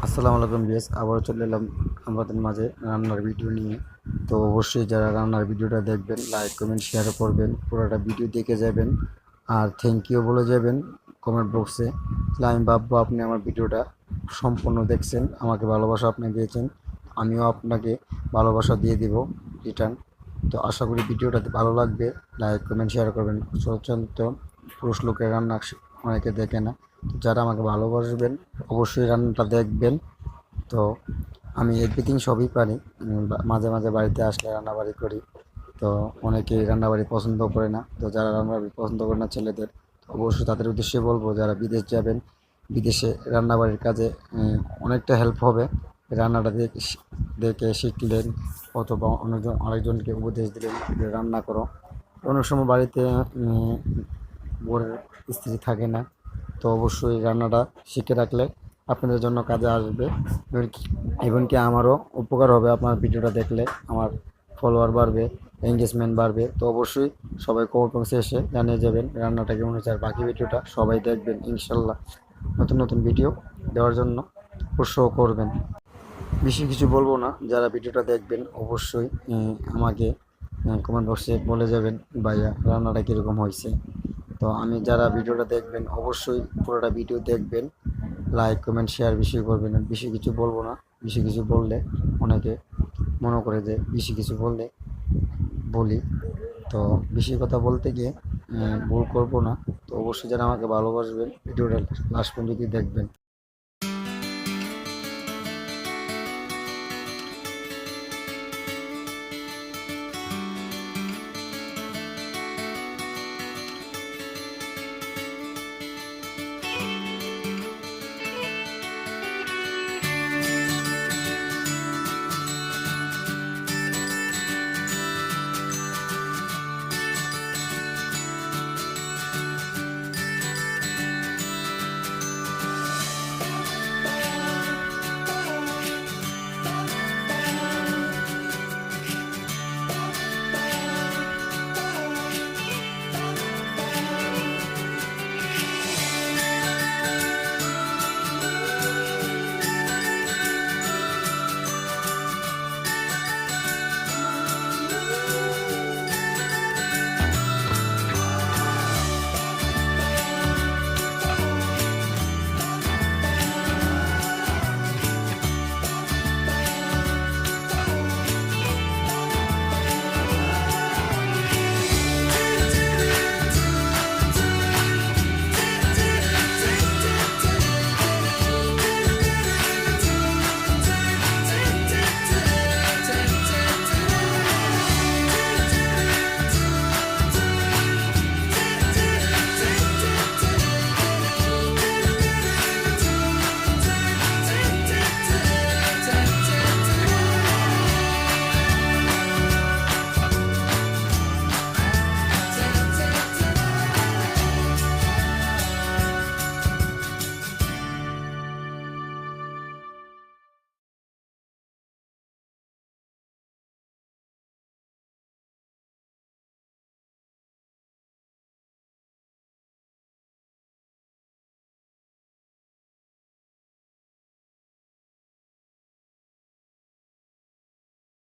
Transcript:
আসসালামু আলাইকুম বিএস, আবারও চলে এলাম আমাদের মাঝে রান্নার ভিডিও নিয়ে। তো অবশ্যই যারা রান্নার ভিডিওটা দেখবেন লাইক কমেন্ট শেয়ার করবেন, পুরোটা ভিডিও দেখে যাবেন আর থ্যাংক ইউ বলে যাবেন কমেন্ট বক্সে। তাহলে আমি ভাববো আপনি আমার ভিডিওটা সম্পূর্ণ দেখছেন, আমাকে ভালোবাসা আপনি দিয়েছেন, আমিও আপনাকে ভালোবাসা দিয়ে দিব রিটার্ন। তো আশা করি ভিডিওটা ভালো লাগবে, লাইক কমেন্ট শেয়ার করবেন। সাধারণত পুরুষ লোকের রান্না অনেকে দেখে না, তো যারা আমাকে ভালোবাসবেন অবশ্যই রান্নাটা দেখবেন। তো আমি এভরিথিং সবই পারি। মাঝে মাঝে বাড়িতে আসলে রান্নাবাড়ি করি। তো অনেকেই রান্নাবাড়ি পছন্দ করে না, তো যারা রান্নাবাড়ি পছন্দ করে না ছেলেদের, তো অবশ্যই তাদের উদ্দেশ্যে বলবো যারা বিদেশ যাবেন, বিদেশে রান্নাবাড়ির কাজে অনেকটা হেল্প হবে। রান্নাটা দেখে শিখলেন, অথবা আরেকজনকে উপদেশ দিলেন যে রান্না করো। অনেক সময় বাড়িতে বউয়ের স্ত্রী থাকে না, তো অবশ্যই রান্নাটা শিখে রাখলে আপনাদের জন্য কাজে আসবে। এমনকি আমারও উপকার হবে আপনার ভিডিওটা দেখলে, আমার ফলোয়ার বাড়বে, এঙ্গেজমেন্ট বাড়বে। তো অবশ্যই সবাই কমেন্ট বক্সে এসে জানিয়ে যাবেন রান্নাটা কেমন হয়েছে, আর বাকি ভিডিওটা সবাই দেখবেন ইনশাল্লাহ। নতুন নতুন ভিডিও দেওয়ার জন্য উৎসাহ করবেন। বেশি কিছু বলবো না, যারা ভিডিওটা দেখবেন অবশ্যই আমাকে কমেন্ট বক্সে বলে যাবেন ভাইয়া রান্নাটা কীরকম হয়েছে। তো আমি যারা ভিডিওটা দেখবেন অবশ্যই পুরোটা ভিডিও দেখবেন, লাইক কমেন্ট শেয়ার বেশি করবেন। আর বেশি কিছু বলবো না, বেশি কিছু বললে অনেকে মনে করে যে বেশি কিছু বললে বলি। তো বেশি কথা বলতে গিয়ে ভুল করবো না। তো অবশ্যই যারা আমাকে ভালোবাসবেন ভিডিওটা লাস্ট পর্যন্ত দেখবেন।